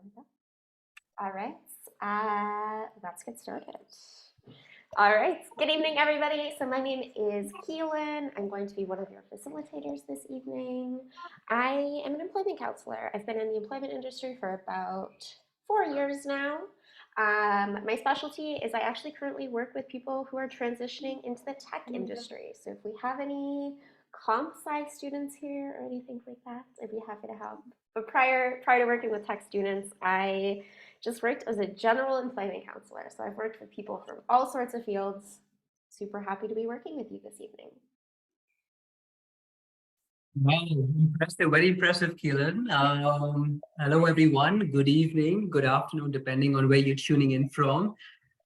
we go. All right, let's get started. All right, good evening, everybody. So my name is Keelan. I'm going to be one of your facilitators this evening. I am an employment counselor. I've been in the employment industry for about 4 years now. My specialty is I actually currently work with people who are transitioning into the tech industry. So if we have any comp sci students here or anything like that, I'd be happy to help. But prior to working with tech students, I just worked as a general employment counselor. So I've worked with people from all sorts of fields. Super happy to be working with you this evening. Wow, impressive, very impressive, Keelan. Hello, everyone. Good evening, good afternoon, depending on where you're tuning in from.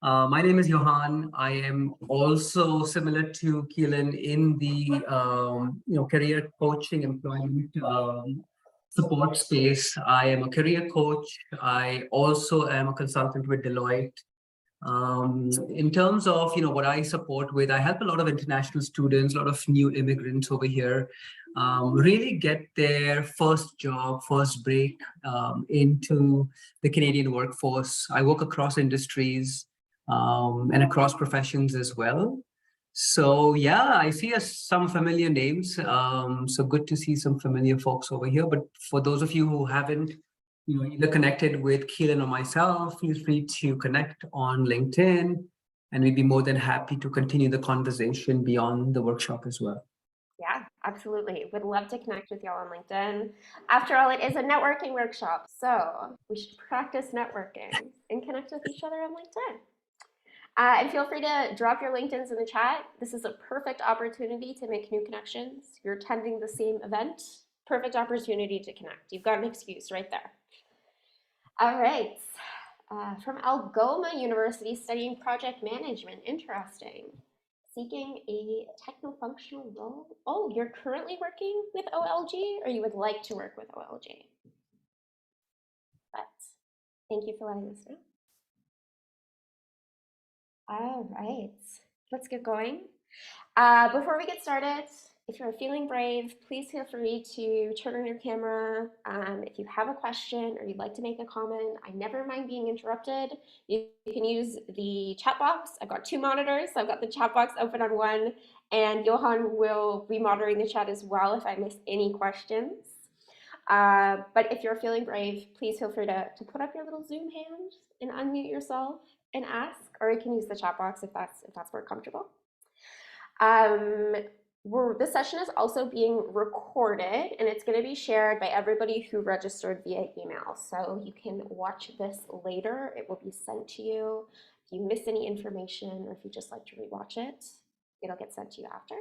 My name is Johan. I am also similar to Keelan in the career coaching employment support space. I am a career coach. I also am a consultant with Deloitte. In terms of what I support with, I help a lot of international students, a lot of new immigrants over here, really get their first job, first break into the Canadian workforce. I work across industries and across professions as well. So yeah, I see some familiar names. So good to see some familiar folks over here. But for those of you who haven't either connected with Keelan or myself, feel free to connect on LinkedIn, and we'd be more than happy to continue the conversation beyond the workshop as well. Yeah, absolutely. Would love to connect with y'all on LinkedIn. After all, it is a networking workshop, so we should practice networking and connect with each other on LinkedIn. And feel free to drop your LinkedIn's in the chat. This is a perfect opportunity to make new connections. You're attending the same event. Perfect opportunity to connect. You've got an excuse right there. All right. From Algoma University, studying project management. Interesting. Seeking a techno-functional role. Oh, you're currently working with OLG, or you would like to work with OLG? But thank you for letting us know. All right, let's get going. Before we get started, if you're feeling brave, please feel free to turn on your camera. If you have a question or you'd like to make a comment, I never mind being interrupted. You can use the chat box. I've got two monitors, so I've got the chat box open on one, and Johan will be monitoring the chat as well if I miss any questions. But if you're feeling brave, please feel free to put up your little Zoom hand and unmute yourself and ask, or you can use the chat box if that's more comfortable. This session is also being recorded, and it's going to be shared by everybody who registered via email. So you can watch this later. It will be sent to you. If you miss any information, or if you just like to rewatch it, it'll get sent to you after.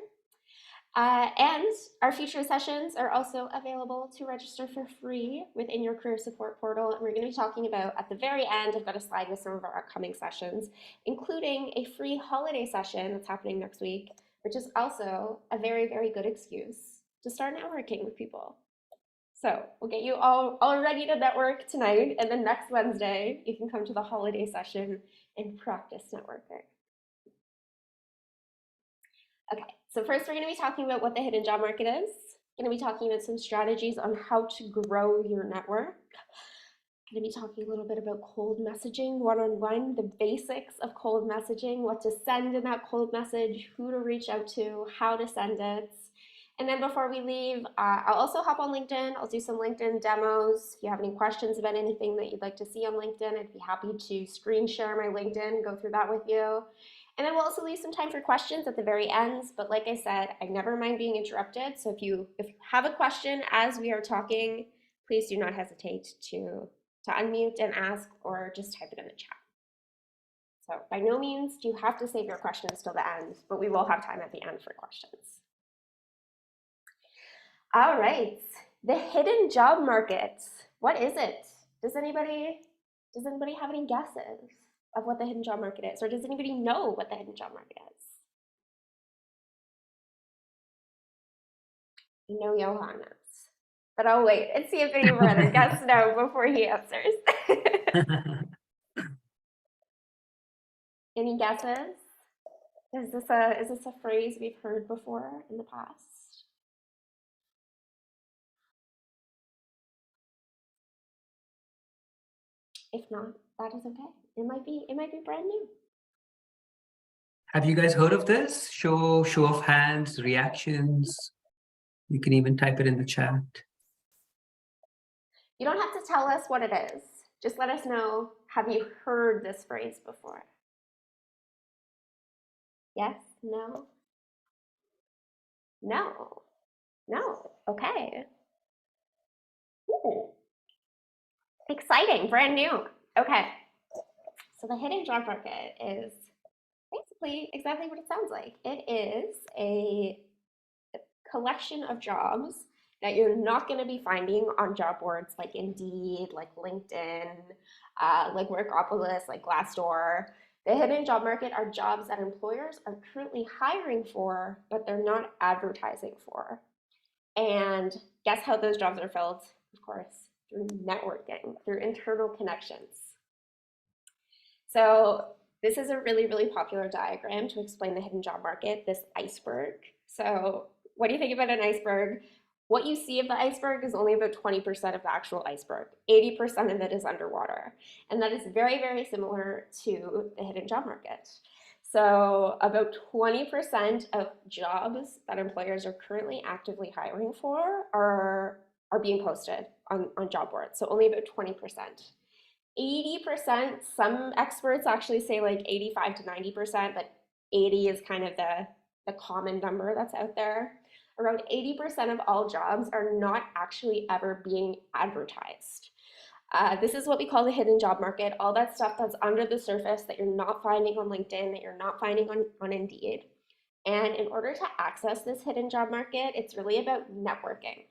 And our future sessions are also available to register for free within your career support portal. And we're going to be talking about, at the very end, I've got a slide with some of our upcoming sessions, including a free holiday session that's happening next week, which is also a very, very good excuse to start networking with people. So we'll get you all ready to network tonight, and then next Wednesday, you can come to the holiday session and practice networking. Okay, so first we're going to be talking about what the hidden job market is. We're going to be talking about some strategies on how to grow your network. Going to be talking a little bit about cold messaging one-on-one, the basics of cold messaging, what to send in that cold message, who to reach out to, how to send it. And then before we leave, I'll also hop on LinkedIn. I'll do some LinkedIn demos. If you have any questions about anything that you'd like to see on LinkedIn, I'd be happy to screen share my LinkedIn and go through that with you. And then we'll also leave some time for questions at the very end. But like I said, I never mind being interrupted. So if you have a question as we are talking, please do not hesitate to unmute and ask, or just type it in the chat. So by no means do you have to save your questions till the end, but we will have time at the end for questions. All right, the hidden job market. What is it? Does anybody have any guesses of what the hidden job market is? Or does anybody know what the hidden job market is? I know Johan knows, but I'll wait and see if any of our other guests know before he answers. Any guesses? Is this a phrase we've heard before in the past? If not, that is okay. It might be brand new. Have you guys heard of this? Show of hands, reactions. You can even type it in the chat. You don't have to tell us what it is. Just let us know, have you heard this phrase before? Yes? No? No. No. Okay. Ooh. Exciting, brand new. Okay. So the hidden job market is basically exactly what it sounds like. It is a collection of jobs that you're not going to be finding on job boards like Indeed, like LinkedIn, like Workopolis, like Glassdoor. The hidden job market are jobs that employers are currently hiring for, but they're not advertising for. And guess how those jobs are filled? Of course, through networking, through internal connections. So this is a really, really popular diagram to explain the hidden job market, this iceberg. So what do you think about an iceberg? What you see of the iceberg is only about 20% of the actual iceberg. 80% of it is underwater. And that is very, very similar to the hidden job market. So about 20% of jobs that employers are currently actively hiring for are being posted on job boards. So only about 20%. 80%, some experts actually say like 85 to 90%, but 80 is kind of the common number that's out there. Around 80% of all jobs are not actually ever being advertised. This is what we call the hidden job market, all that stuff that's under the surface that you're not finding on LinkedIn, that you're not finding on Indeed. And in order to access this hidden job market, it's really about networking.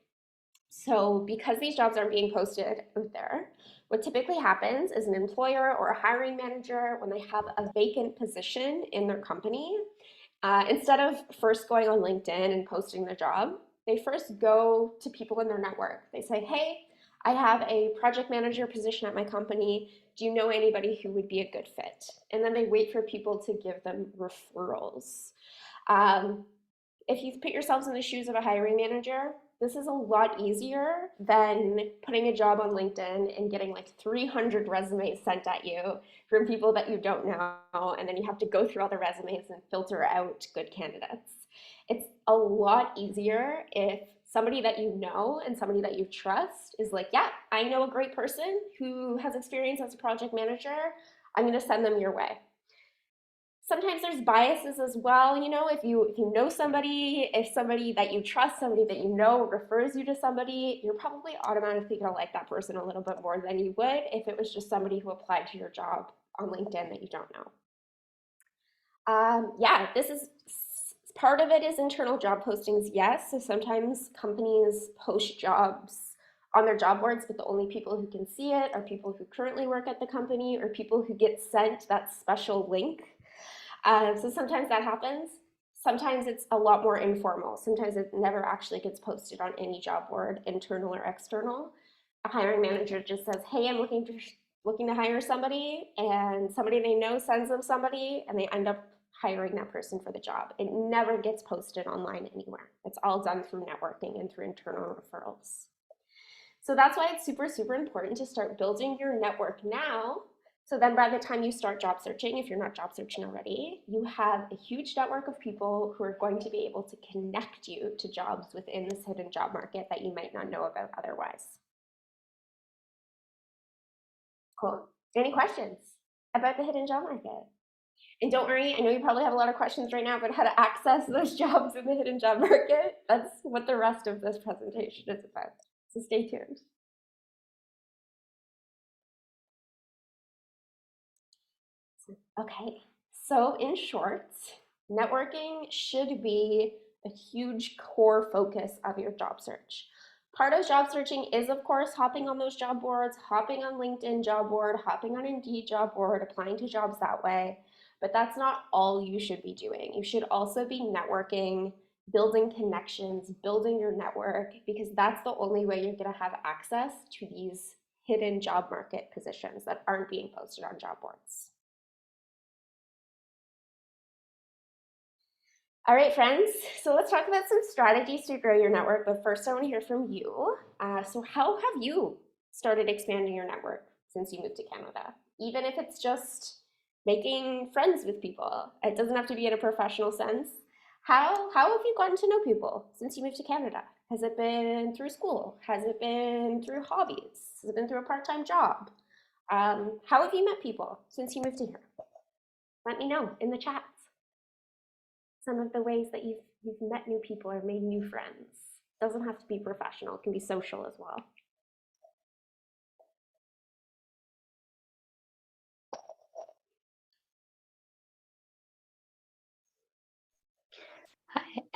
So because these jobs aren't being posted out there, what typically happens is an employer or a hiring manager, when they have a vacant position in their company, instead of first going on LinkedIn and posting the job, they first go to people in their network. They say, hey, I have a project manager position at my company. Do you know anybody who would be a good fit? And then they wait for people to give them referrals. If you put yourselves in the shoes of a hiring manager, this is a lot easier than putting a job on LinkedIn and getting like 300 resumes sent at you from people that you don't know, and then you have to go through all the resumes and filter out good candidates. It's a lot easier if somebody that you know and somebody that you trust is like, yeah, I know a great person who has experience as a project manager. I'm going to send them your way. Sometimes there's biases as well. You know, if you know somebody, if somebody that you trust, somebody that you know refers you to somebody, you're probably automatically going to like that person a little bit more than you would if it was just somebody who applied to your job on LinkedIn that you don't know. Yeah, this is part of it is internal job postings, yes. So sometimes companies post jobs on their job boards, but the only people who can see it are people who currently work at the company or people who get sent that special link. So sometimes that happens. Sometimes it's a lot more informal. Sometimes it never actually gets posted on any job board, internal or external. A hiring manager just says, hey, I'm looking to hire somebody, and somebody they know sends them somebody, and they end up hiring that person for the job. It never gets posted online anywhere. It's all done through networking and through internal referrals. So that's why it's super, super important to start building your network now. So then by the time you start job searching, if you're not job searching already, you have a huge network of people who are going to be able to connect you to jobs within this hidden job market that you might not know about otherwise. Cool. Any questions about the hidden job market? And don't worry, I know you probably have a lot of questions right now about how to access those jobs in the hidden job market. That's what the rest of this presentation is about. So stay tuned. Okay, so in short, networking should be a huge core focus of your job search. Part of job searching is, of course, hopping on those job boards, hopping on LinkedIn job board, hopping on Indeed job board, applying to jobs that way. But that's not all you should be doing. You should also be networking, building connections, building your network, because that's the only way you're going to have access to these hidden job market positions that aren't being posted on job boards. All right, friends, so let's talk about some strategies to grow your network, but first I want to hear from you. So how have you started expanding your network since you moved to Canada? Even if it's just making friends with people. It doesn't have to be in a professional sense. How have you gotten to know people since you moved to Canada? Has it been through school? Has it been through hobbies? Has it been through a part-time job? How have you met people since you moved to here? Let me know in the chats some of the ways that you've met new people or made new friends. Doesn't have to be professional, it can be social as well.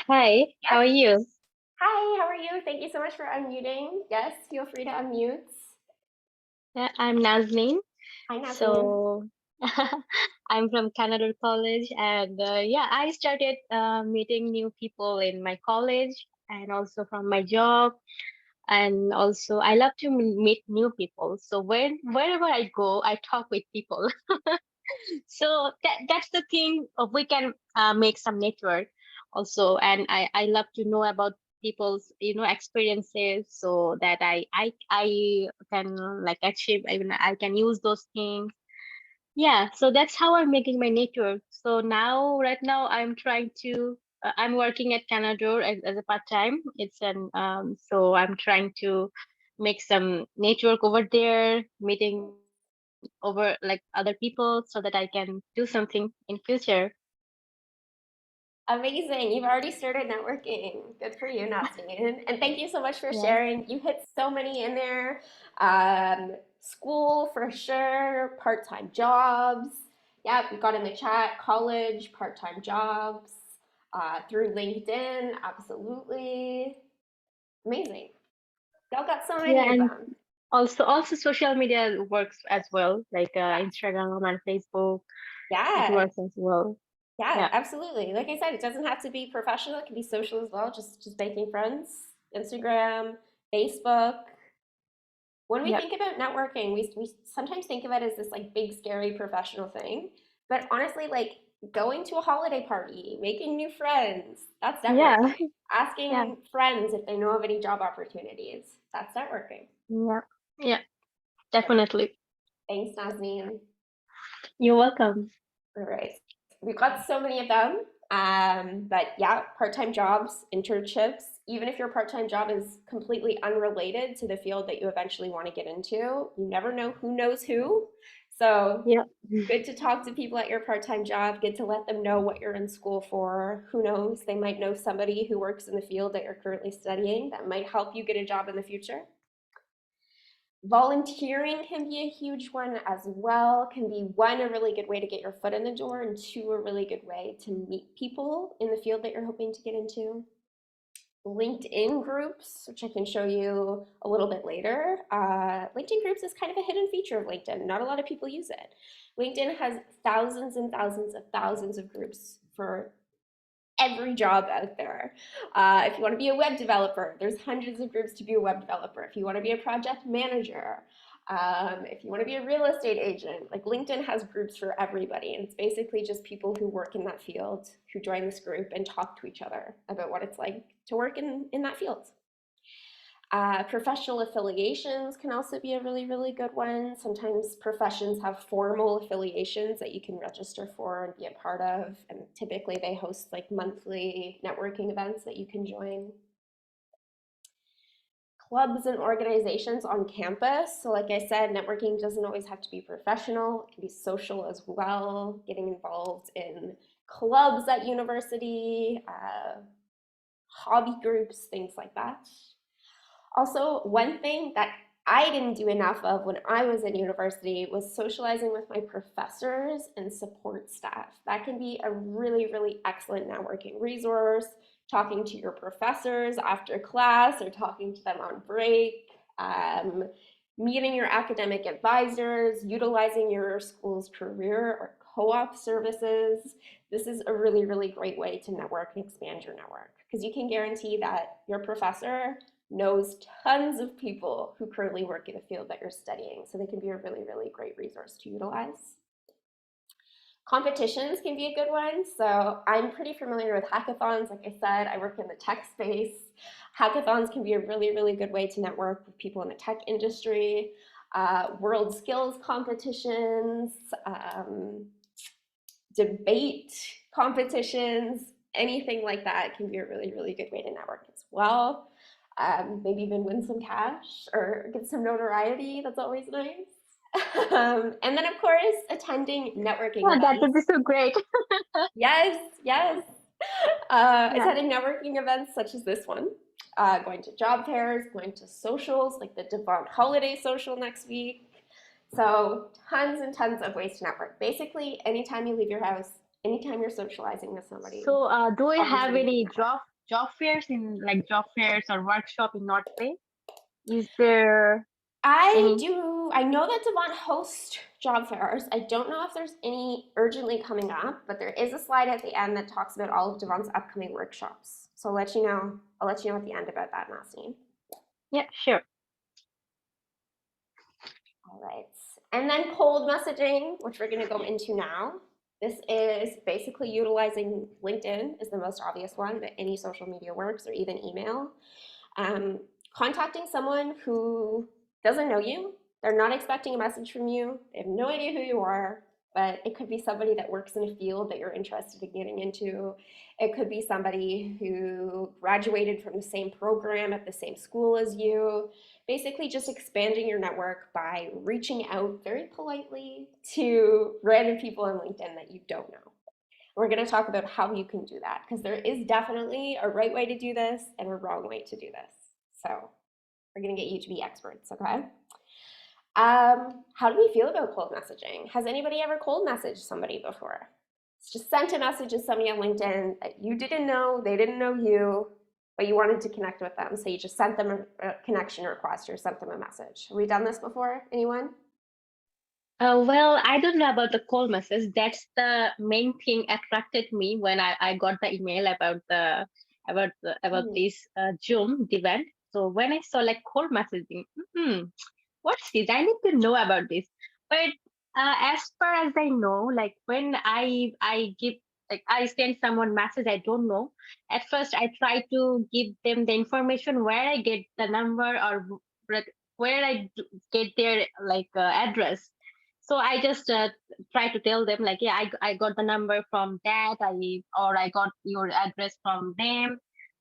Hi, how are Yes. you? Hi, how are you? Thank you so much for unmuting. Yes, feel free to unmute. Yeah, I'm Nazneen. Hi, Nazanin. So I'm from Canada College, and yeah, I started meeting new people in my college and also from my job. And also, I love to meet new people. So wherever I go, I talk with people. So that's the thing. We can make some network also, and I love to know about people's experiences so that I can like achieve. Even I can use those things. Yeah, so that's how I'm making my network. So right now I'm trying to. I'm working at Canada as a part time. It's an so I'm trying to make some network over there, meeting over like other people so that I can do something in future. Amazing. You've already started networking. Good for you, Nazanin. And thank you so much for Yeah. sharing. You hit so many in there. School for sure, part-time jobs. Yeah, we got in the chat, college, part-time jobs, through LinkedIn, absolutely. Amazing. Y'all got so Yeah, many of and them. also social media works as well, like Instagram and Facebook. It Yeah, works as well. yeah, Yeah. absolutely. Like I said, it doesn't have to be professional. It can be social as well. Just making friends. Instagram, Facebook. When we Yep. think about networking, we sometimes think of it as this like big scary professional thing. But honestly, like going to a holiday party, making new friends, that's Yeah. networking. Yeah. Asking friends if they know of any job opportunities, that's networking. Yeah. Yeah. Perfect. Definitely. Thanks, Nazneen. You're welcome. All right. We've got so many of them. But yeah, part-time jobs, internships, even if your part-time job is completely unrelated to the field that you eventually want to get into, you never know who knows who. So Yeah. good to talk to people at your part-time job, good to let them know what you're in school for. Who knows? They might know somebody who works in the field that you're currently studying that might help you get a job in the future. Volunteering can be a huge one as well. Can be one, a really good way to get your foot in the door, and two, a really good way to meet people in the field that you're hoping to get into. LinkedIn groups, which I can show you a little bit later. LinkedIn groups is kind of a hidden feature of LinkedIn. Not a lot of people use it. LinkedIn has thousands and thousands of groups for every job out there. If you want to be a web developer, there's hundreds of groups to be a web developer. If you want to be a project manager, if you want to be a real estate agent, like LinkedIn has groups for everybody. And it's basically just people who work in that field who join this group and talk to each other about what it's like to work in that field. Professional affiliations can also be a really, really good one. Sometimes professions have formal affiliations that you can register for and be a part of. And typically they host like monthly networking events that you can join. Clubs and organizations on campus. So like I said, networking doesn't always have to be professional. It can be social as well. Getting involved in clubs at university, hobby groups, things like that. Also, one thing that I didn't do enough of when I was in university was socializing with my professors and support staff. That can be a really, really excellent networking resource. Talking to your professors after class or talking to them on break, meeting your academic advisors, utilizing your school's career or co-op services. This is a really, really great way to network and expand your network because you can guarantee that your professor knows tons of people who currently work in the field that you're studying. So they can be a really, really great resource to utilize. Competitions can be a good one. So I'm pretty familiar with hackathons. Like I said, I work in the tech space. Hackathons can be a really, really good way to network with people in the tech industry. world skills competitions, debate competitions, anything like that can be a really, really good way to network as well. Maybe even win some cash or get some notoriety. That's always nice. And then, of course, attending networking Yeah, that would events. be so great. Yes, yes. Yeah. Attending networking events such as this one, going to job fairs, going to socials like the Devon Holiday Social next week. So tons and tons of ways to network. Basically, anytime you leave your house, anytime you're socializing with somebody, So, do we have opportunity to any network. job fairs in like job fairs or workshop in North Bay? Is there I any? do. I know that Devon hosts job fairs. I don't know if there's any urgently coming up, but there is a slide at the end that talks about all of Devon's upcoming workshops. So I'll let you know. I'll let you know at the end about that, Nassim. Yeah, sure. All right. And then cold messaging, which we're going to go into now. This is basically utilizing LinkedIn is the most obvious one, but any social media works, or even email. Contacting someone who doesn't know you, they're not expecting a message from you, they have no idea who you are, but it could be somebody that works in a field that you're interested in getting into. It could be somebody who graduated from the same program at the same school as you. Basically, just expanding your network by reaching out very politely to random people on LinkedIn that you don't know. We're going to talk about how you can do that because there is definitely a right way to do this and a wrong way to do this. So we're going to get you to be experts, okay? How do we feel about cold messaging? Has anybody ever cold messaged somebody before? It's just sent a message to somebody on LinkedIn that you didn't know, they didn't know you, but you wanted to connect with them. So you just sent them a connection request or sent them a message. Have we done this before? Anyone? Well, I don't know about the call message. That's the main thing attracted me when I got the email about this Zoom event. So when I saw like call messaging, what's this? I need to know about this. But as far as I know, like when I give like I send someone message I don't know. At first, I try to give them the information where I get the number or where get their like address. So I just try to tell them like, yeah, I got the number from that, I got your address from them.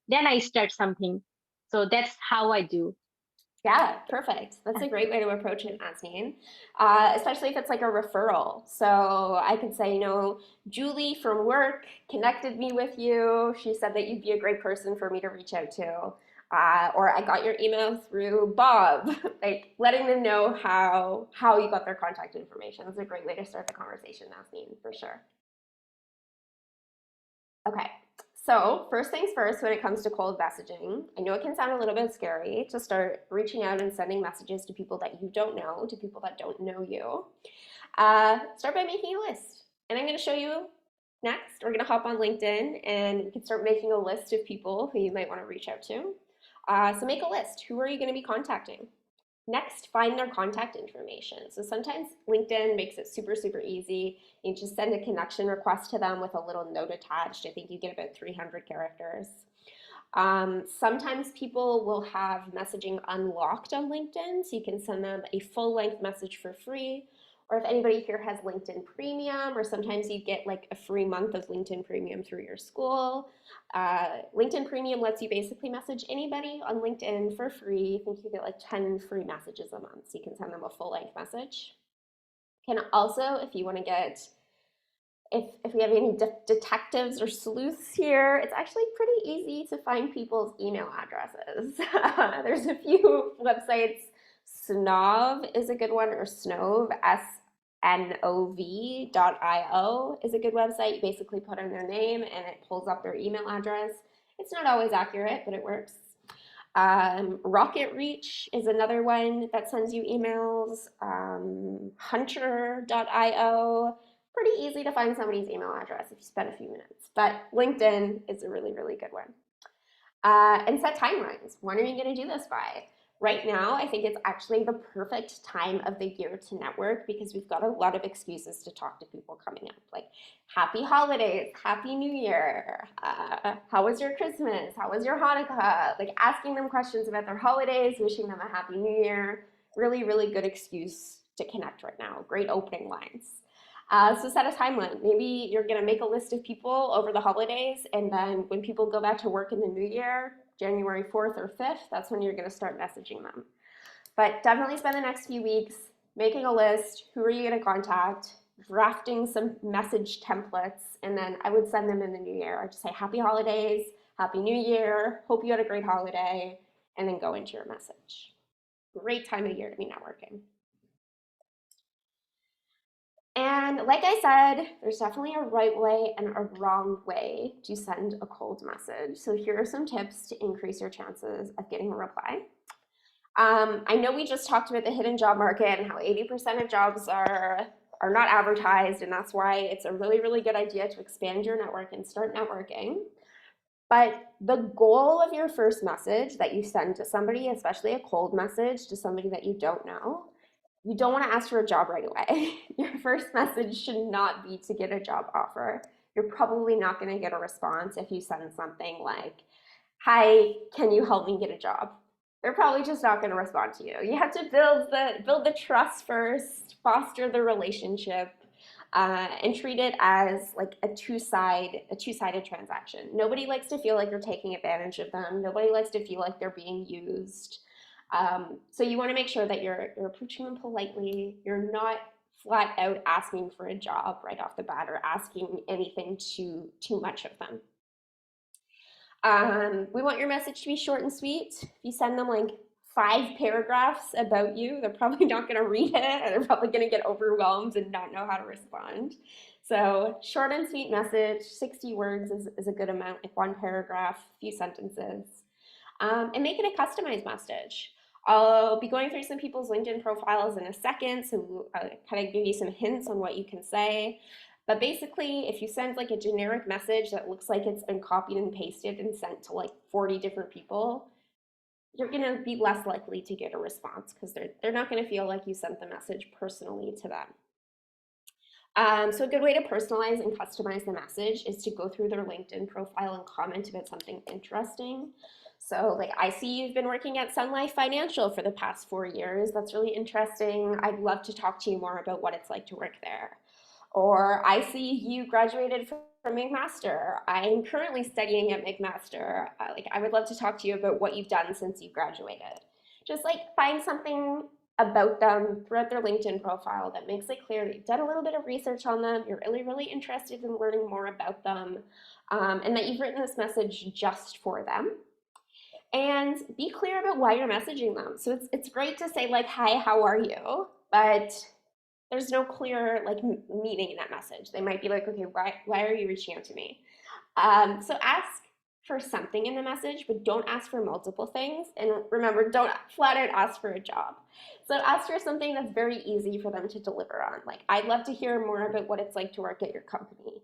Then I start something. So that's how I do. Yeah, perfect. That's a great way to approach it, Asneen, especially if it's like a referral. So I could say, Julie from work connected me with you. She said that you'd be a great person for me to reach out to. Or I got your email through Bob, like letting them know how you got their contact information. That's a great way to start the conversation, Asneen, for sure. Okay, so first things first, when it comes to cold messaging, I know it can sound a little bit scary to start reaching out and sending messages to people that you don't know, to people that don't know you. Start by making a list. And I'm going to show you next. We're going to hop on LinkedIn and you can start making a list of people who you might want to reach out to. So make a list. Who are you going to be contacting? Next, find their contact information. So sometimes LinkedIn makes it super, super easy. You just send a connection request to them with a little note attached. I think you get about 300 characters. Sometimes people will have messaging unlocked on LinkedIn, so you can send them a full-length message for free. Or if anybody here has LinkedIn Premium, or sometimes you get like a free month of LinkedIn Premium through your school. LinkedIn Premium lets you basically message anybody on LinkedIn for free. I think you get like 10 free messages a month, so you can send them a full-length message. Can also, if you want to get if we have any detectives or sleuths here, it's actually pretty easy to find people's email addresses. There's a few websites. Snov is a good one, or Snov, snov.io is a good website. You basically put in their name and it pulls up their email address. It's not always accurate, but it works. Rocket Reach is another one that sends you emails. Hunter.io. Pretty easy to find somebody's email address if you spend a few minutes, but LinkedIn is a really, really good one. And set timelines. When are you going to do this by? Right now, I think it's actually the perfect time of the year to network because we've got a lot of excuses to talk to people coming up, like happy holidays, happy new year, how was your Christmas, how was your Hanukkah, like asking them questions about their holidays, wishing them a happy new year. really, really good excuse to connect right now. Great opening lines. So set a timeline. Maybe you're going to make a list of people over the holidays, and then when people go back to work in the new year, January 4th or 5th, that's when you're going to start messaging them. But definitely spend the next few weeks making a list. Who are you going to contact? Drafting some message templates, and then I would send them in the new year. I'd just say happy holidays, happy new year, hope you had a great holiday, and then go into your message. Great time of year to be networking. And like I said, there's definitely a right way and a wrong way to send a cold message. So here are some tips to increase your chances of getting a reply. I know we just talked about the hidden job market and how 80% of jobs are not advertised, and that's why it's a really, really good idea to expand your network and start networking. But the goal of your first message that you send to somebody, especially a cold message to somebody that you don't know, you don't want to ask for a job right away. Your first message should not be to get a job offer. You're probably not going to get a response if you send something like, hi, can you help me get a job? They're probably just not going to respond to you. You have to build the trust first, foster the relationship, and treat it as like a two-sided transaction. Nobody likes to feel like you're taking advantage of them. Nobody likes to feel like they're being used. So you want to make sure that you're approaching them politely. You're not flat out asking for a job right off the bat or asking anything too much of them. We want your message to be short and sweet. If you send them like 5 paragraphs about you, they're probably not going to read it, and they're probably going to get overwhelmed and not know how to respond. So short and sweet message, 60 words is a good amount, like 1 paragraph, a few sentences. And make it a customized message. I'll be going through some people's LinkedIn profiles in a second, so I'll kind of give you some hints on what you can say. But basically, if you send like a generic message that looks like it's been copied and pasted and sent to like 40 different people, you're going to be less likely to get a response because they're not going to feel like you sent the message personally to them. So a good way to personalize and customize the message is to go through their LinkedIn profile and comment about something interesting. So like, I see you've been working at Sun Life Financial for the past 4 years. That's really interesting. I'd love to talk to you more about what it's like to work there. Or I see you graduated from McMaster. I'm currently studying at McMaster. I would love to talk to you about what you've done since you graduated. Just like find something about them throughout their LinkedIn profile that makes it clear that you've done a little bit of research on them, you're really, really interested in learning more about them, and that you've written this message just for them. And be clear about why you're messaging them. So it's great to say like, hi, how are you? But there's no clear like meaning in that message. They might be like, okay, why are you reaching out to me? So ask for something in the message, but don't ask for multiple things. And remember, don't flat out ask for a job. So ask for something that's very easy for them to deliver on. Like, I'd love to hear more about what it's like to work at your company.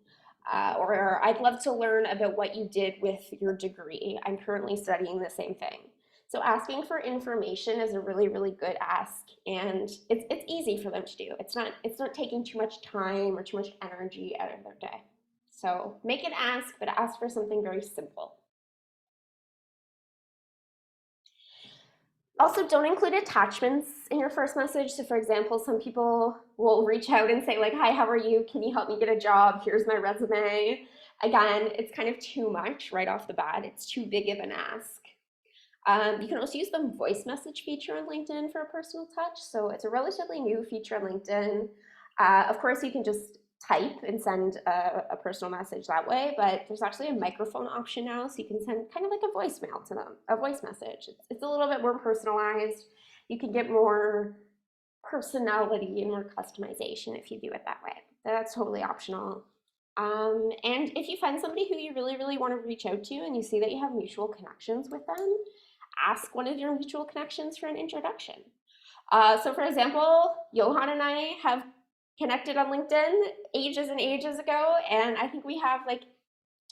Or I'd love to learn about what you did with your degree. I'm currently studying the same thing. So asking for information is a really, really good ask, and it's easy for them to do. It's not taking too much time or too much energy out of their day. So make an ask, but ask for something very simple. Also, don't include attachments in your first message. So for example, some people will reach out and say like, hi, how are you? Can you help me get a job? Here's my resume. Again, it's kind of too much right off the bat. It's too big of an ask. You can also use the voice message feature on LinkedIn for a personal touch. So it's a relatively new feature on LinkedIn. Of course, you can just type and send a personal message that way, but there's actually a microphone option now, so you can send kind of like a voicemail to them, a voice message. It's a little bit more personalized. You can get more personality and more customization if you do it that way. That's totally optional. And if you find somebody who you really, really want to reach out to and you see that you have mutual connections with them, ask one of your mutual connections for an introduction. So for example, Johan and I have connected on LinkedIn ages and ages ago, and I think we have like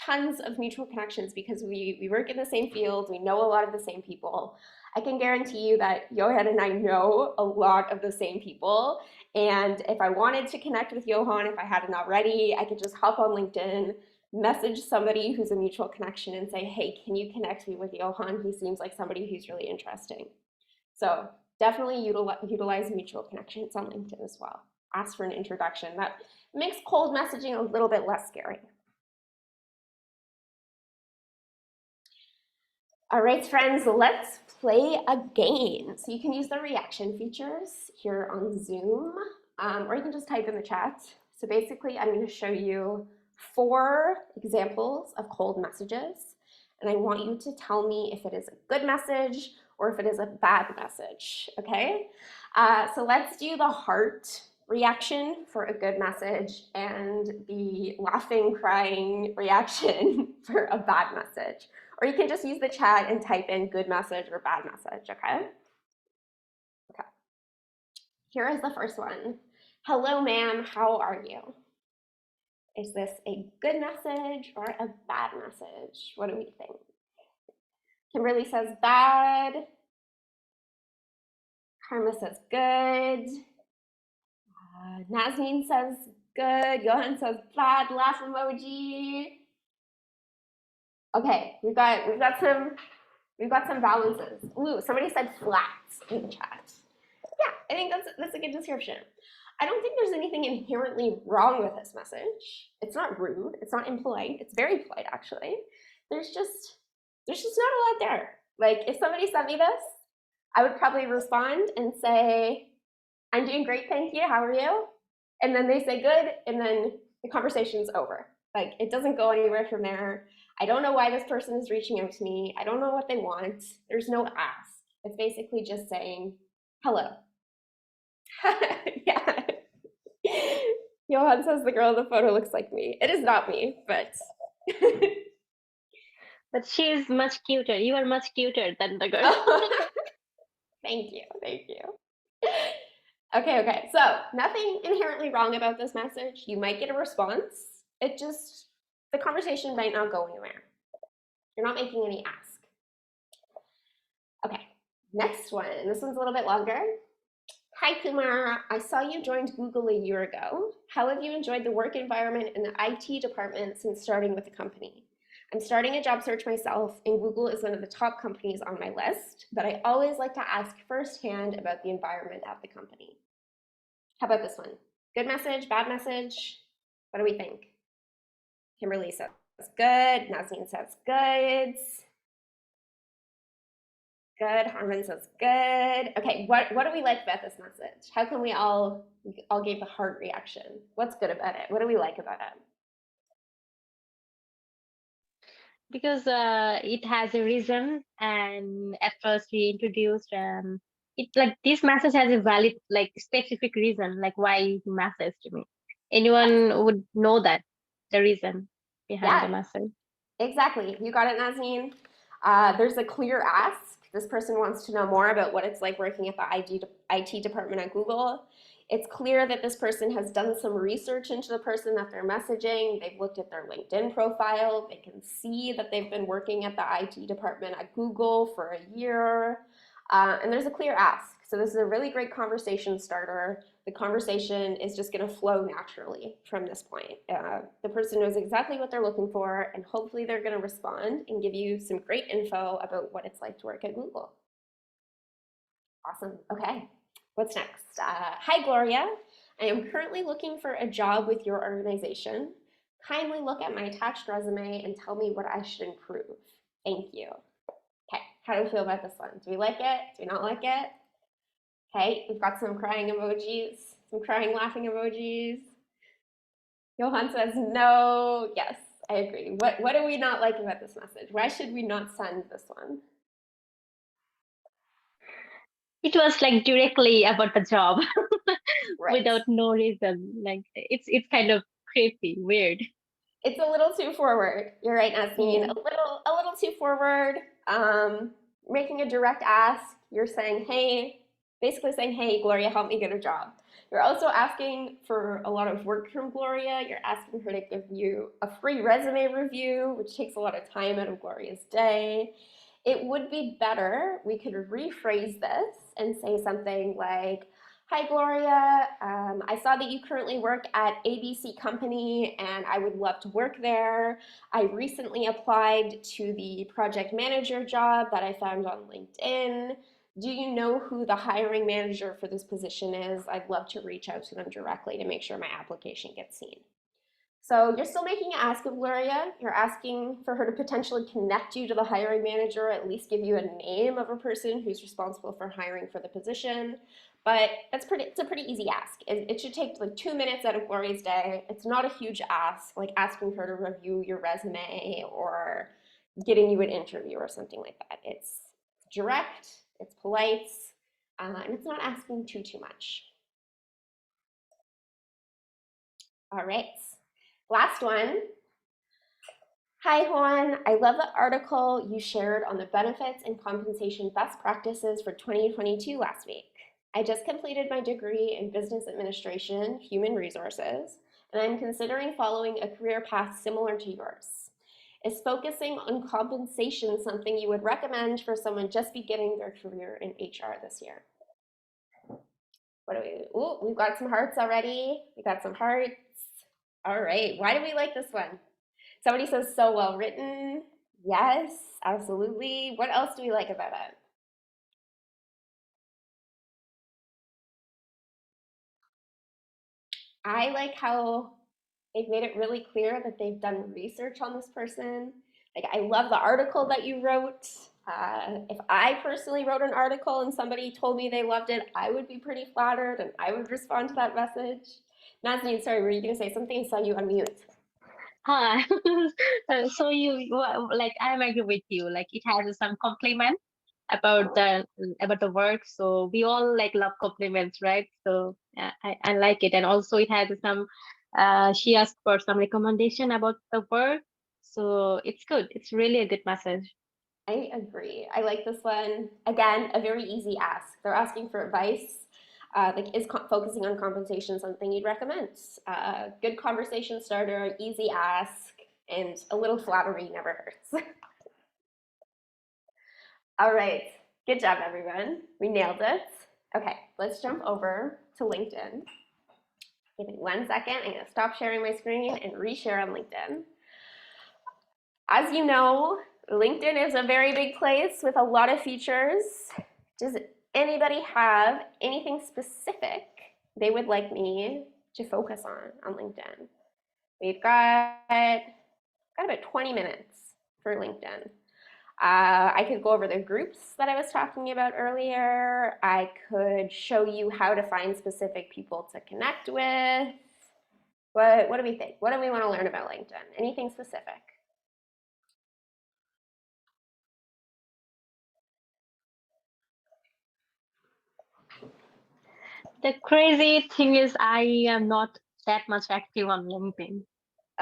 tons of mutual connections because we work in the same field, we know a lot of the same people. I can guarantee you that Johan and I know a lot of the same people, and if I wanted to connect with Johan, if I hadn't already, I could just hop on LinkedIn, message somebody who's a mutual connection and say, hey, can you connect me with Johan? He seems like somebody who's really interesting. So definitely utilize mutual connections on LinkedIn as well. Ask for an introduction. That makes cold messaging a little bit less scary. All right, friends, let's play a game. So you can use the reaction features here on Zoom, or you can just type in the chat. So basically, I'm going to show you 4 examples of cold messages, and I want you to tell me if it is a good message or if it is a bad message, okay? So let's do the heart reaction for a good message and the laughing, crying reaction for a bad message. Or you can just use the chat and type in good message or bad message, okay? Okay. Here is the first one. Hello, ma'am, how are you? Is this a good message or a bad message? What do we think? Kimberly says bad. Karma says good. Nazneen says good. Johan says bad. Laugh emoji. Okay, we've got some balances. Ooh, somebody said flats in the chat. Yeah, I think that's a good description. I don't think there's anything inherently wrong with this message. It's not rude. It's not impolite. It's very polite, actually. There's just not a lot there. Like, if somebody sent me this, I would probably respond and say, I'm doing great, thank you. How are you? And then they say good, and then the conversation's over. Like, it doesn't go anywhere from there. I don't know why this person is reaching out to me. I don't know what they want. There's no ask. It's basically just saying hello. Yeah. Johan says the girl in the photo looks like me. It is not me, but But she is much cuter. You are much cuter than the girl. Thank you. Okay. So nothing inherently wrong about this message. You might get a response. The conversation might not go anywhere. You're not making any ask. Okay, next one. This one's a little bit longer. Hi, Kumar. I saw you joined Google a year ago. How have you enjoyed the work environment in the IT department since starting with the company? I'm starting a job search myself, and Google is one of the top companies on my list, but I always like to ask firsthand about the environment at the company. How about this one? Good message, bad message? What do we think? Kimberly says good. Nazneen says good. Good. Harmon says good. Okay, what do we like about this message? How can we all gave the heart reaction? What's good about it? What do we like about it? Because it has a reason, and at first we introduced it, like, this message has a valid, like, specific reason, like why you message to me. Anyone would know that the reason behind the message. Exactly. You got it, Nazneen. There's a clear ask. This person wants to know more about what it's like working at the IT department at Google. It's clear that this person has done some research into the person that they're messaging. They've looked at their LinkedIn profile. They can see that they've been working at the IT department at Google for a year. And there's a clear ask. So this is a really great conversation starter. The conversation is just going to flow naturally from this point. The person knows exactly what they're looking for, and hopefully they're going to respond and give you some great info about what it's like to work at Google. Awesome. Okay. What's next? Hi, Gloria. I am currently looking for a job with your organization. Kindly look at my attached resume and tell me what I should improve. Thank you. Okay, how do we feel about this one? Do we like it? Do we not like it? Okay, we've got some crying emojis, some crying laughing emojis. Johan says no. Yes, I agree. What do we not like about this message? Why should we not send this one? It was like directly about the job. Right. Without no reason. Like, it's kind of creepy, weird. It's a little too forward. You're right, Nazneen. A little too forward. Making a direct ask. You're saying, hey, basically saying, hey, Gloria, help me get a job. You're also asking for a lot of work from Gloria. You're asking her to give you a free resume review, which takes a lot of time out of Gloria's day. It would be better, we could rephrase this and say something like, hi, Gloria. I saw that you currently work at ABC Company, and I would love to work there. I recently applied to the project manager job that I found on LinkedIn. Do you know who the hiring manager for this position is? I'd love to reach out to them directly to make sure my application gets seen. So you're still making an ask of Gloria. You're asking for her to potentially connect you to the hiring manager, at least give you a name of a person who's responsible for hiring for the position. But it's a pretty easy ask. It should take like 2 minutes out of Gloria's day. It's not a huge ask, like asking her to review your resume or getting you an interview or something like that. It's direct, it's polite, and it's not asking too much. All right, last one. Hi Juan, I love the article you shared on the benefits and compensation best practices for 2022 last week. I just completed my degree in business administration, human resources, and I'm considering following a career path similar to yours. Is focusing on compensation something you would recommend for someone just beginning their career in HR this year? What do we, ooh, we've got some hearts already. We got some hearts. All right, why do we like this one? Somebody says so well written. Yes, absolutely. What else do we like about it? I like how they've made it really clear that they've done research on this person. Like, I love the article that you wrote. If I personally wrote an article and somebody told me they loved it, I would be pretty flattered and I would respond to that message. Nazneen, sorry, were you going to say something? I saw you unmute. Hi. So like I'm agree with you. Like it has some compliment about the work. So we all like love compliments, right? So I like it, and also it has some. She asked for some recommendation about the work, so it's good. It's really a good message. I agree. I like this one. Again, a very easy ask. They're asking for advice. Like, is focusing on compensation something you'd recommend? Good conversation starter, easy ask, and a little flattery never hurts. All right, good job, everyone. We nailed it. Okay, let's jump over to LinkedIn. Give me 1 second. I'm going to stop sharing my screen and reshare on LinkedIn. As you know, LinkedIn is a very big place with a lot of features. Does anybody have anything specific they would like me to focus on LinkedIn? We've got about 20 minutes for LinkedIn. I could go over the groups that I was talking about earlier. I could show you how to find specific people to connect with. What do we think? What do we want to learn about LinkedIn? Anything specific? The crazy thing is, I am not that much active on LinkedIn.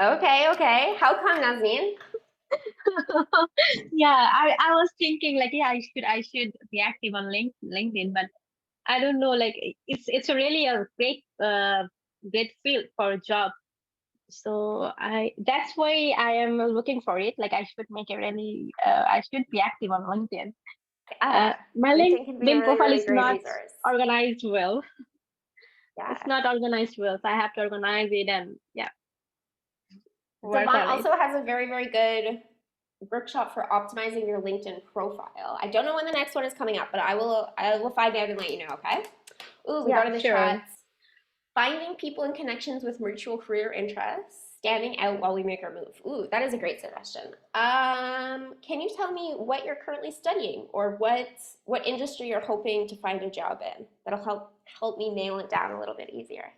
Okay. How come, Nazneen? Yeah, I was thinking like, yeah, I should be active on LinkedIn, but I don't know, like it's really a great field for a job. So that's why I am looking for it. Like I should make a really I should be active on LinkedIn. My LinkedIn can be a LinkedIn really, profile really is great not resource. organized well. Yeah. It's not organized well, so I have to organize it and yeah. Work Devon on it. also has a very, very good workshop for optimizing your LinkedIn profile. I don't know when the next one is coming up, but I will find out and let you know, okay? Ooh, we got in the Sure. chats. Finding people and connections with mutual career interests, standing out while we make our move. Ooh, that is a great suggestion. Can you tell me what you're currently studying or what industry you're hoping to find a job in? That'll help me nail it down a little bit easier.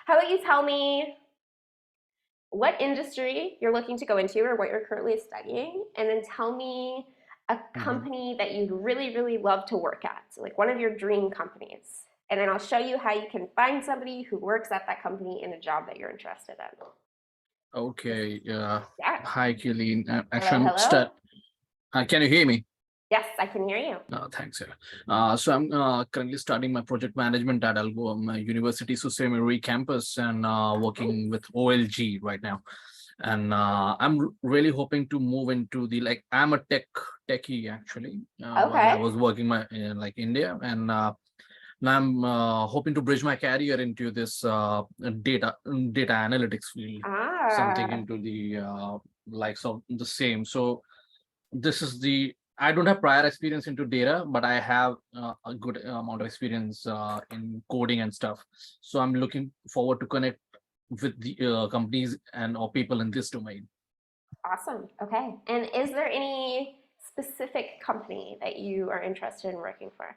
How about you tell me what industry you're looking to go into or what you're currently studying, and then tell me a company that you'd really, really love to work at, so like one of your dream companies. And then I'll show you how you can find somebody who works at that company in a job that you're interested in. Okay. Yeah. Hi, Keeleen. Hello. Can you hear me? Yes, I can hear you. Thanks. So I'm currently studying my project management at University Sault Marie campus and working with OLG right now. And I'm really hoping to move into I'm a techie actually. While I was working like India, and now I'm hoping to bridge my career into this data analytics field, something into the likes of the same. So this is the I don't have prior experience into data, but I have a good amount of experience in coding and stuff. So I'm looking forward to connect with the companies and or people in this domain. Awesome. Okay. And is there any specific company that you are interested in working for?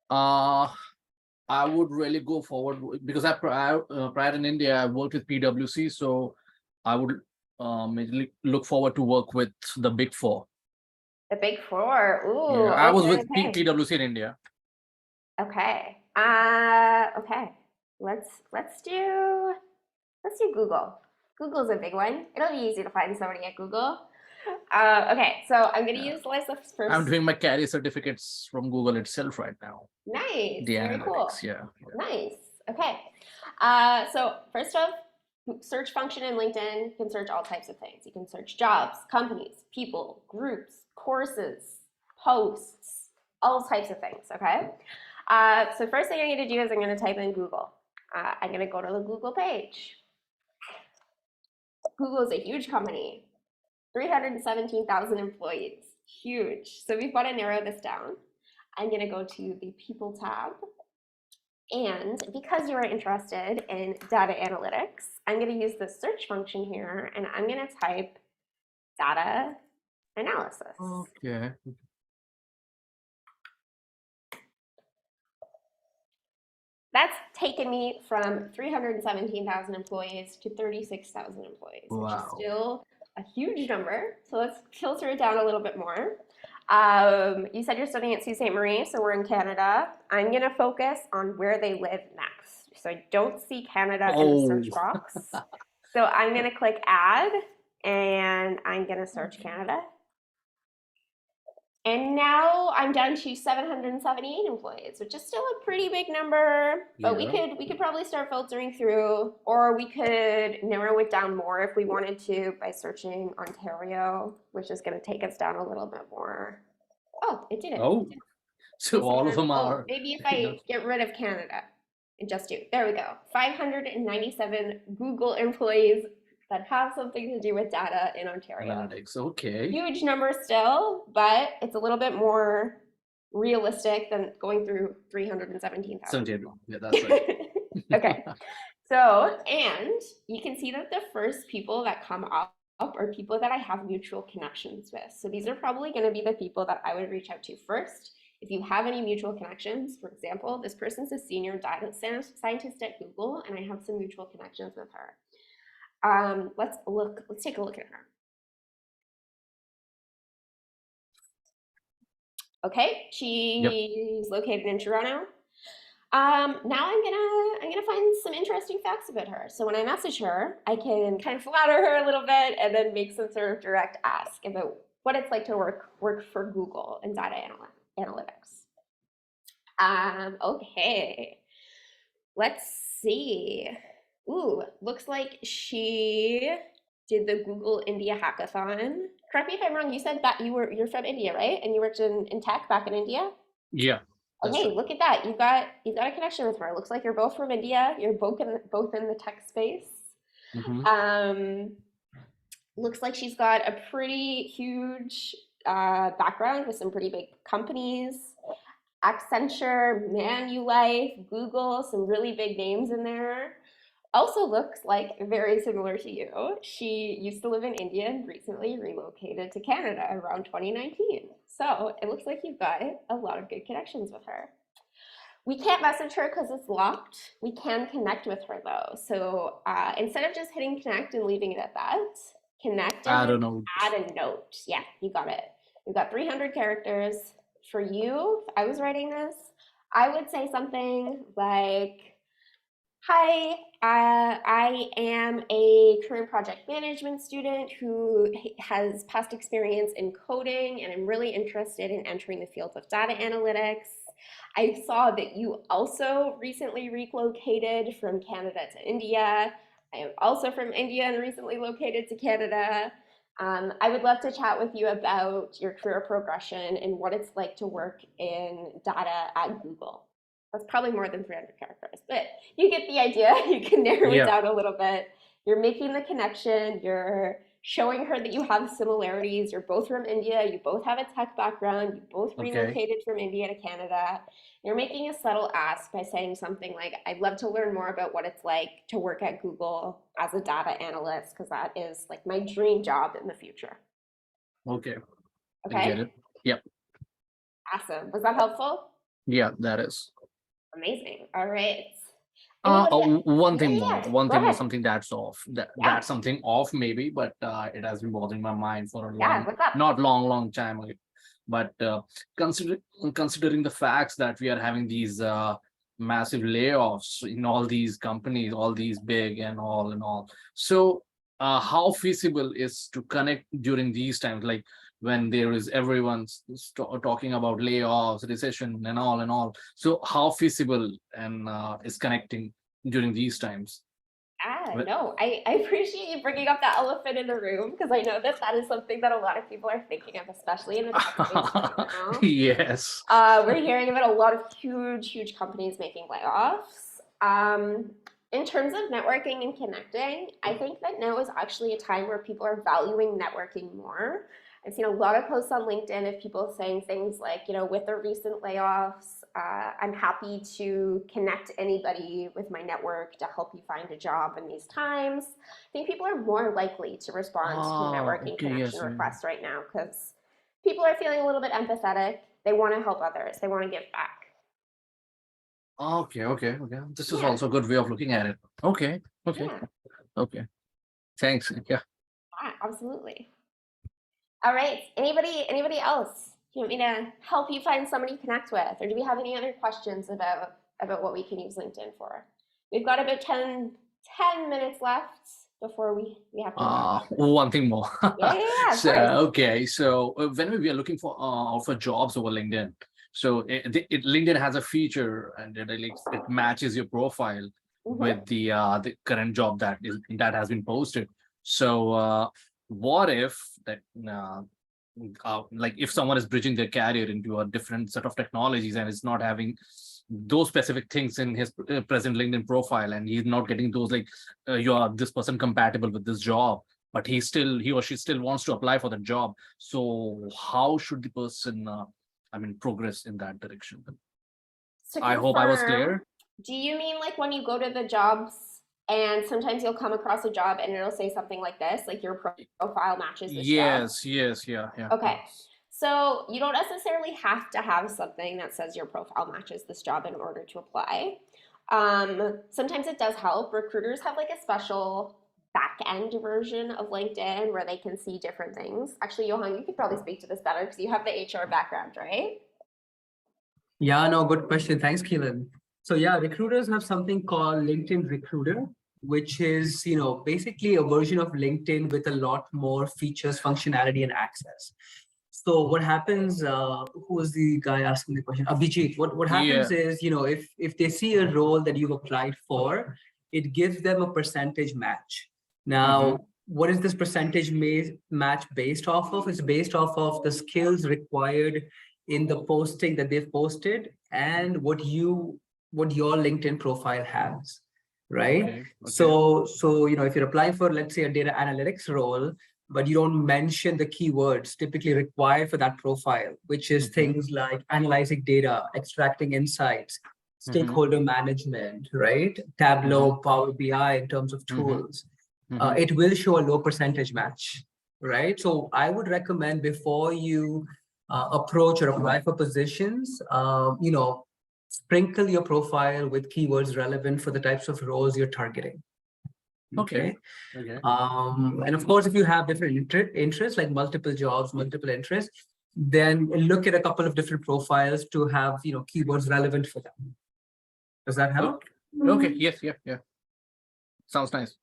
I would really go forward because prior in India, I worked with PwC, so I would majorly look forward to work with the Big Four. The Big Four. Ooh. Yeah, I was Okay, with okay. PwC in India. Okay. Okay. Let's do Google. Google's a big one. It'll be easy to find somebody at Google. Okay, so I'm gonna Yeah. use Liza first. I'm doing my career certificates from Google itself right now. Nice. The Very cool. analytics, yeah. Nice. Okay. So first off, search function in LinkedIn, you can search all types of things. You can search jobs, companies, people, groups, courses, posts, all types of things, okay? So first thing I'm gonna do is I'm gonna type in Google. I'm gonna go to the Google page. Google is a huge company, 317,000 employees, huge. So we've got to narrow this down. I'm gonna go to the People tab. And because you are interested in data analytics, I'm going to use the search function here, and I'm going to type data analysis. Okay. That's taken me from 317,000 employees to 36,000 employees, which is Wow. still a huge number. So let's filter it down a little bit more. You said you're studying at Sault Ste. Marie, so we're in Canada. I'm going to focus on where they live next. So I don't see Canada in the search box. So I'm going to click add, and I'm going to search Canada. And now I'm down to 778 employees, which is still a pretty big number, but Yeah. we could probably start filtering through, or we could narrow it down more if we wanted to by searching Ontario, which is going to take us down a little bit more. Oh, it did it. Oh, so all of them are. Maybe if I get rid of Canada and just do, there we go. 597 Google employees that have something to do with data in Ontario. Analytics, okay. Huge number still, but it's a little bit more realistic than going through 317,000. Yeah, that's right. Okay. So, and you can see that the first people that come up are people that I have mutual connections with. So these are probably going to be the people that I would reach out to first. If you have any mutual connections, for example, this person's a senior data scientist at Google, and I have some mutual connections with her. Let's take a look at her. Okay, she's located in Toronto. Now I'm gonna find some interesting facts about her. So when I message her, I can kind of flatter her a little bit and then make some sort of direct ask about what it's like to work for Google in data analytics. Okay, let's see. Ooh, looks like she did the Google India Hackathon. Correct me if I'm wrong. You said that you're from India, right? And you worked in tech back in India. Yeah. Okay, look at that. You've got a connection with her. Looks like you're both from India. You're both in the tech space. Looks like she's got a pretty huge background with some pretty big companies. Accenture, Manulife, Google, some really big names in there. Also looks like very similar to you. She used to live in India and recently relocated to Canada around 2019. So it looks like you've got a lot of good connections with her. We can't message her because it's locked. We can connect with her though. So instead of just hitting connect and leaving it at that, connect and add a note. Yeah, you got it. We've got 300 characters. For you, if I was writing this, I would say something like, hi, I am a career project management student who has past experience in coding, and I'm really interested in entering the field of data analytics. I saw that you also recently relocated from Canada to India. I am also from India and recently located to Canada. I would love to chat with you about your career progression and what it's like to work in data at Google. That's probably more than 300 characters, but you get the idea. You can narrow it down a little bit. You're making the connection. You're showing her that you have similarities. You're both from India, you both have a tech background, you both Okay. relocated from India to Canada. You're making a subtle ask by saying something like, I'd love to learn more about what it's like to work at Google as a data analyst, because that is like my dream job in the future. Okay. I get Okay? it. Yep. Awesome. Was that helpful? Yeah, that is. Amazing. All right. One thing Yeah, more, yeah, one go thing more, ahead. something that's off. Yeah. That's something off maybe, but it has been bothering my mind for a Yeah, what's up? not long time. But considering the facts that we are having these massive layoffs in all these companies, all these big and all. So how feasible is to connect during these times, like when there is everyone's talking about layoffs, recession and all. So how feasible and is connecting during these times? Well, No, I appreciate you bringing up that elephant in the room, because I know that that is something that a lot of people are thinking of, especially in the tech space right now. yes. We're hearing about a lot of huge companies making layoffs. In terms of networking and connecting, I think that now is actually a time where people are valuing networking more. I've seen a lot of posts on LinkedIn of people saying things like, with the recent layoffs, I'm happy to connect anybody with my network to help you find a job in these times. I think people are more likely to respond to networking Okay, yes. connection requests right now, because people are feeling a little bit empathetic. They want to help others. They want to give back. Okay. This is Yeah. also a good way of looking at it. Okay. Yeah, Thanks. Yeah. absolutely. All right. Anybody else? Do you want me to help you find somebody to connect with, or do we have any other questions about what we can use LinkedIn for? We've got about 10 minutes left before we have to wrap. One thing more. Yeah, of So, course. okay, so when we are looking for jobs over LinkedIn, so LinkedIn has a feature and it matches your profile with the current job that has been posted. So what if that like if someone is bridging their career into a different set of technologies and is not having those specific things in his present LinkedIn profile, and he's not getting those like you are this person compatible with this job, but he or she still wants to apply for the job. So how should the person progress in that direction? To I hope I was confirm, clear. do you mean like when you go to the jobs and sometimes you'll come across a job and it'll say something like this, like your profile matches this job? Yes, yeah. Okay. So you don't necessarily have to have something that says your profile matches this job in order to apply. Sometimes it does help. Recruiters have like a special back end version of LinkedIn where they can see different things. Actually, Johan, you could probably speak to this better because you have the HR background, right? Yeah, no, good question. Thanks, Keelan. So yeah, recruiters have something called LinkedIn Recruiter, which is, basically a version of LinkedIn with a lot more features, functionality, and access. So what happens, who was the guy asking the question? Abhijit, what happens is, if they see a role that you've applied for, it gives them a percentage match. Now, what is this percentage match based off of? It's based off of the skills required in the posting that they've posted and what your LinkedIn profile has, right? Okay. So if you're applying for, let's say, a data analytics role, but you don't mention the keywords typically required for that profile, which is things like analyzing data, extracting insights, stakeholder management, right? Tableau, Power BI in terms of tools, it will show a low percentage match, right? So I would recommend before you approach or apply for positions, sprinkle your profile with keywords relevant for the types of roles you're targeting. Okay. And of course, if you have different interests, like multiple jobs, multiple interests, then look at a couple of different profiles to have, keywords relevant for them. Does that help? Okay. Yes. Yeah. Sounds nice.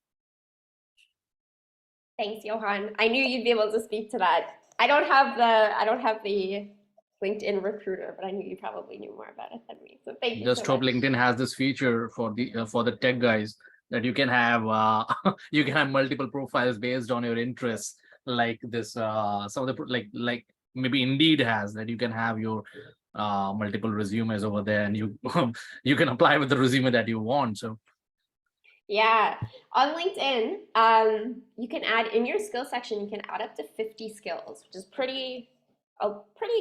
Thanks, Johan. I knew you'd be able to speak to that. I don't have the LinkedIn Recruiter, but I knew you probably knew more about it than me. So thank you Just so hope much. LinkedIn has this feature for the tech guys that you can have you can have multiple profiles based on your interests, like this some of the like maybe Indeed has that you can have your multiple resumes over there, and you you can apply with the resume that you want. So Yeah, on LinkedIn, you can add in your skill section, you can add up to 50 skills, which is a pretty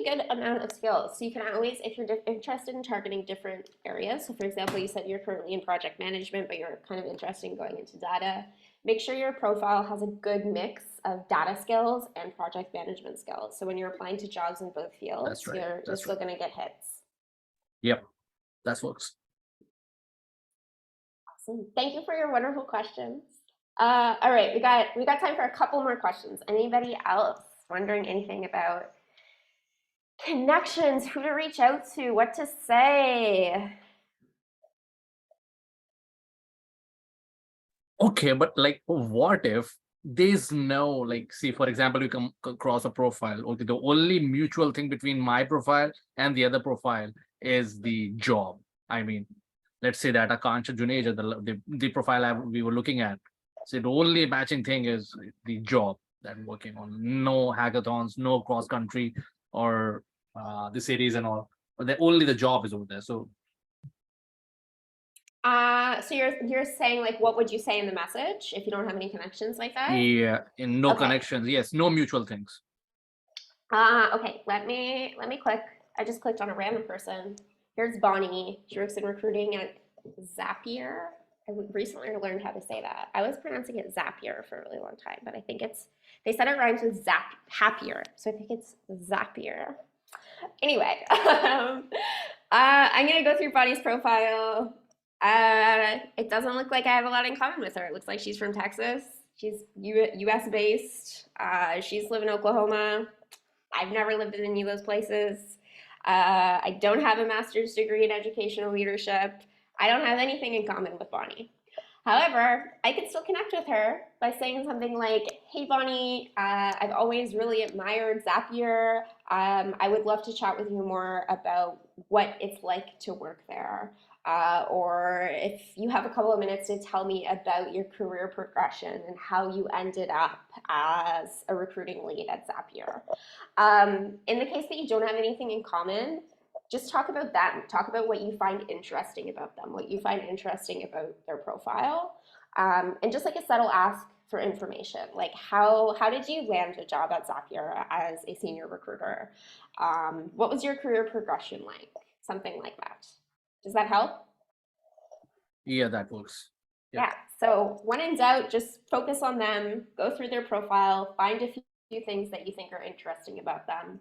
good amount of skills. So you can always, if you're interested in targeting different areas, so for example, you said you're currently in project management, but you're kind of interested in going into data, make sure your profile has a good mix of data skills and project management skills. So when you're applying to jobs in both fields, That's right. you're That's still right. going to get hits. Yep, that works. Awesome. Thank you for your wonderful questions. All right, we got time for a couple more questions. Anybody else wondering anything about connections, who to reach out to, what to say? Okay, but like, what if there's no, like, see, for example, you come across a profile. Okay, the only mutual thing between my profile and the other profile is the job. I mean, let's say that Akansha Juneja, the profile we were looking at. So the only matching thing is the job that I'm working on. No hackathons, no cross country or the series and all. But only the job is over there. So So you're saying like what would you say in the message if you don't have any connections like that? yeah, in no Okay. connections. Yes, no mutual things. Okay, let me click. I just clicked on a random person. Here's Bonnie. She works in recruiting at Zapier. I recently learned how to say that. I was pronouncing it Zapier for a really long time, but I think they said it rhymes with happier, so I think it's Zapier. Anyway, I'm gonna go through Bonnie's profile. It doesn't look like I have a lot in common with her. It looks like she's from Texas. She's U.S. based. She's living in Oklahoma. I've never lived in any of those places. I don't have a master's degree in educational leadership. I don't have anything in common with Bonnie. However, I could still connect with her by saying something like, hey, Bonnie, I've always really admired Zapier. I would love to chat with you more about what it's like to work there. Or if you have a couple of minutes to tell me about your career progression and how you ended up as a recruiting lead at Zapier. In the case that you don't have anything in common, just talk about that. Talk about what you find interesting about them, what you find interesting about their profile, and just like a subtle ask for information, like how did you land a job at Zapier as a senior recruiter? What was your career progression like? Something like that. Does that help? Yeah, that works. Yeah. So when in doubt, just focus on them, go through their profile, find a few things that you think are interesting about them.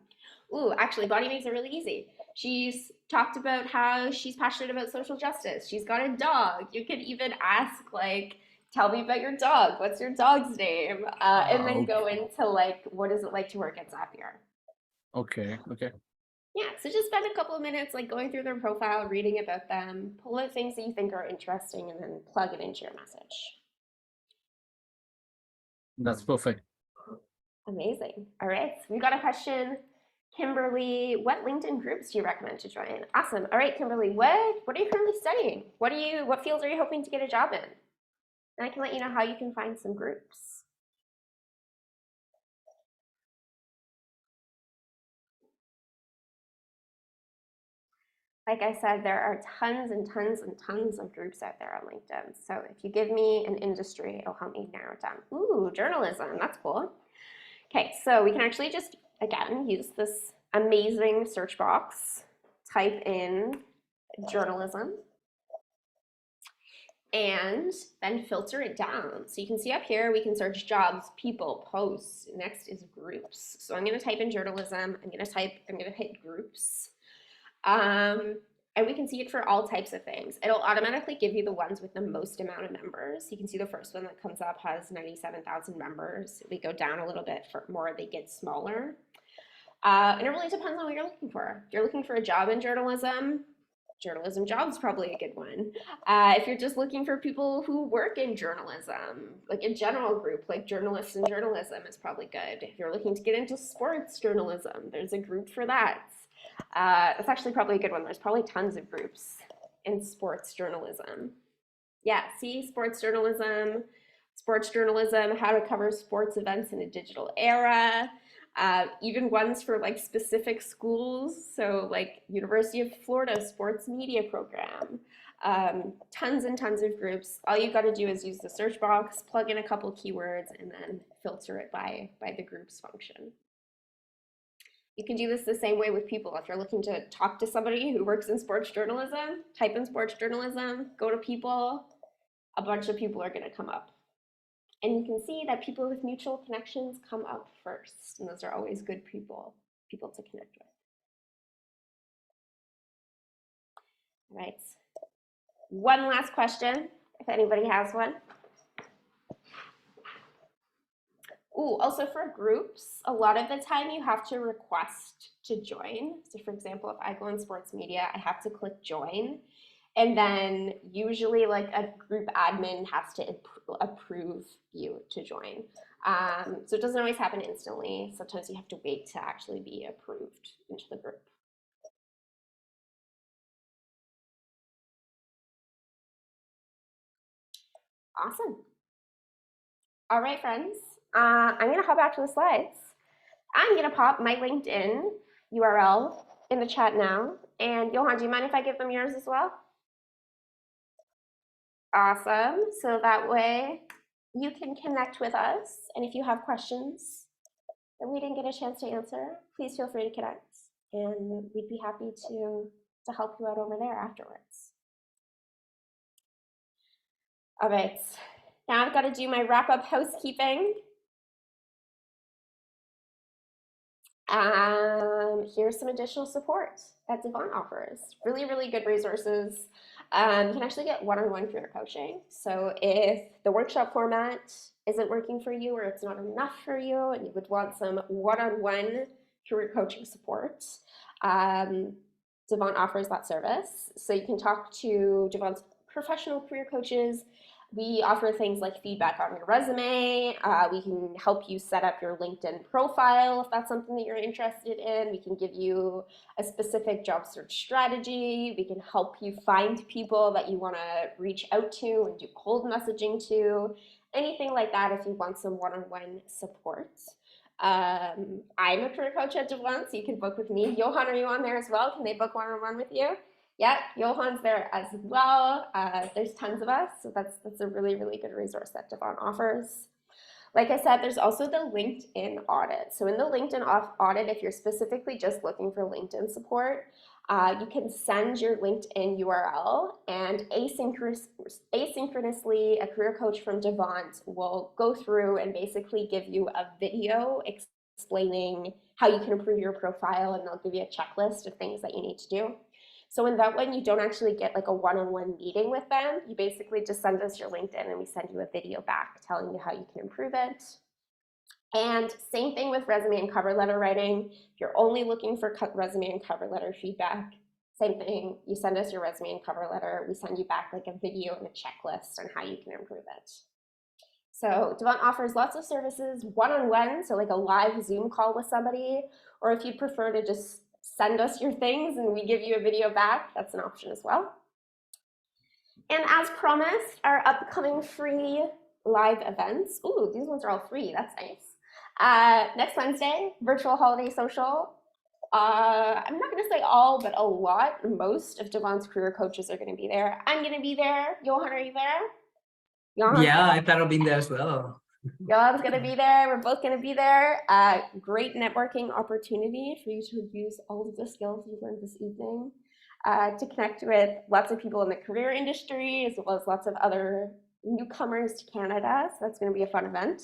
Ooh, actually, Bonnie makes it really easy. She's talked about how she's passionate about social justice. She's got a dog. You could even ask, like, tell me about your dog. What's your dog's name? And then go into, like, what is it like to work at Zapier? Okay. Yeah, so just spend a couple of minutes like going through their profile, reading about them, pull out things that you think are interesting, and then plug it into your message. That's perfect. Amazing. All right, so we got a question. Kimberly, what LinkedIn groups do you recommend to join? Awesome. All right, Kimberly, what are you currently studying? What fields are you hoping to get a job in? And I can let you know how you can find some groups. Like I said, there are tons and tons and tons of groups out there on LinkedIn. So if you give me an industry, it'll help me narrow it down. Ooh, journalism, that's cool. Okay, so we can actually just, again, use this amazing search box, type in journalism, and then filter it down. So you can see up here, we can search jobs, people, posts. Next is groups. So I'm gonna type in journalism. I'm gonna hit groups. And we can see it for all types of things. It'll automatically give you the ones with the most amount of members. You can see the first one that comes up has 97,000 members. We go down a little bit for more, they get smaller. And it really depends on what you're looking for. If you're looking for a job in journalism, journalism jobs probably a good one. If you're just looking for people who work in journalism, like a general group, like journalists in journalism is probably good. If you're looking to get into sports journalism, there's a group for that. That's actually probably a good one. There's probably tons of groups in sports journalism. Yeah, see, sports journalism, how to cover sports events in a digital era. Even ones for like specific schools, so like University of Florida sports media program. Tons and tons of groups. All you got to do is use the search box, plug in a couple keywords, and then filter it by the groups function. You can do this the same way with people. If you're looking to talk to somebody who works in sports journalism, type in sports journalism, go to people, a bunch of people are going to come up. And you can see that people with mutual connections come up first, and those are always good people to connect with. All right. One last question, if anybody has one. Ooh, also for groups, a lot of the time you have to request to join. So for example, if I go in sports media, I have to click join. And then usually like a group admin has to approve you to join. So it doesn't always happen instantly. Sometimes you have to wait to actually be approved into the group. Awesome. All right, friends. I'm going to hop back to the slides. I'm going to pop my LinkedIn URL in the chat now. And Johan, do you mind if I give them yours as well? Awesome. So that way you can connect with us. And if you have questions that we didn't get a chance to answer, please feel free to connect. And we'd be happy to help you out over there afterwards. All right. Now I've got to do my wrap-up housekeeping. Here's some additional support that Devon offers. Really, really good resources. You can actually get one-on-one career coaching. So if the workshop format isn't working for you or it's not enough for you and you would want some one-on-one career coaching support, Devon offers that service. So you can talk to Devon's professional career coaches. We offer things like feedback on your resume. We can help you set up your LinkedIn profile if that's something that you're interested in. We can give you a specific job search strategy. We can help you find people that you want to reach out to and do cold messaging to. Anything like that if you want some one-on-one support. I'm a career coach at Devon, so you can book with me. Johan, are you on there as well? Can they book one-on-one with you? Yeah, Johan's there as well. There's tons of us, so that's a really, really good resource that Devon offers. Like I said, there's also the LinkedIn audit. So in the LinkedIn audit, if you're specifically just looking for LinkedIn support, you can send your LinkedIn URL and asynchronously, a career coach from Devon will go through and basically give you a video explaining how you can improve your profile, and they'll give you a checklist of things that you need to do. So in that one, you don't actually get like a one-on-one meeting with them. You basically just send us your LinkedIn and we send you a video back telling you how you can improve it. And same thing with resume and cover letter writing. If you're only looking for resume and cover letter feedback, same thing. You send us your resume and cover letter. We send you back like a video and a checklist on how you can improve it. So Devon offers lots of services one-on-one, so like a live Zoom call with somebody, or if you'd prefer to just send us your things and we give you a video back, that's an option as well. And as promised, our upcoming free live events. Ooh, these ones are all free, that's nice. Next Wednesday, virtual holiday social. I'm not gonna say all, but a lot, most of Devon's career coaches are gonna be there. I'm gonna be there. Johan, are you there? Johan? Yeah, I plan on being there as well. Johan's gonna be there, we're both gonna be there. Great networking opportunity for you to use all of the skills you've learned this evening to connect with lots of people in the career industry, as well as lots of other newcomers to Canada, so that's gonna be a fun event.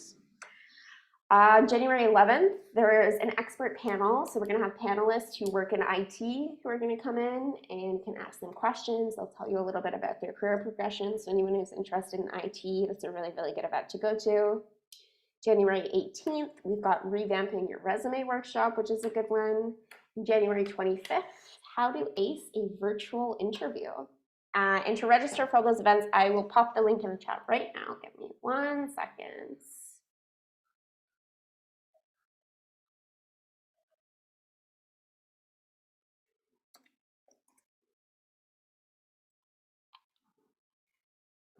January 11th, there is an expert panel, so we're gonna have panelists who work in IT who are gonna come in, and you can ask them questions. They'll tell you a little bit about their career progression, so anyone who's interested in IT, that's a really, really good event to go to. January 18th, we've got Revamping Your Resume workshop, which is a good one. January 25th, How to Ace a Virtual Interview. And to register for all those events, I will pop the link in the chat right now. Give me 1 second.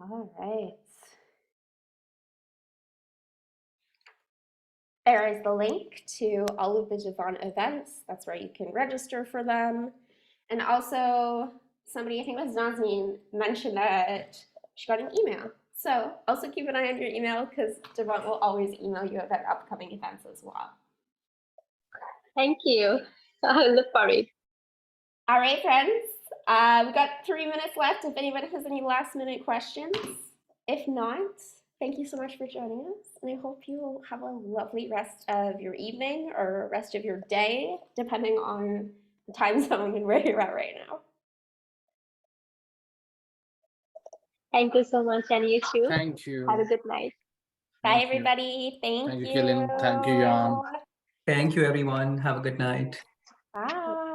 All right. There is the link to all of the Devon events. That's where you can register for them. And also, somebody, I think it was Nazneen, mentioned that she got an email. So also keep an eye on your email because Devon will always email you about upcoming events as well. Thank you. I look for it. All right, friends. We've got 3 minutes left if anybody has any last minute questions. If not, thank you so much for joining us. And I hope you have a lovely rest of your evening or rest of your day, depending on the time zone and where you're at right now. Thank you so much, and you too. Thank you. Have a good night. Bye, Thank you. everybody. Thank Thank you, you. Kaylin. Thank you, Jan. Thank you, everyone. Have a good night.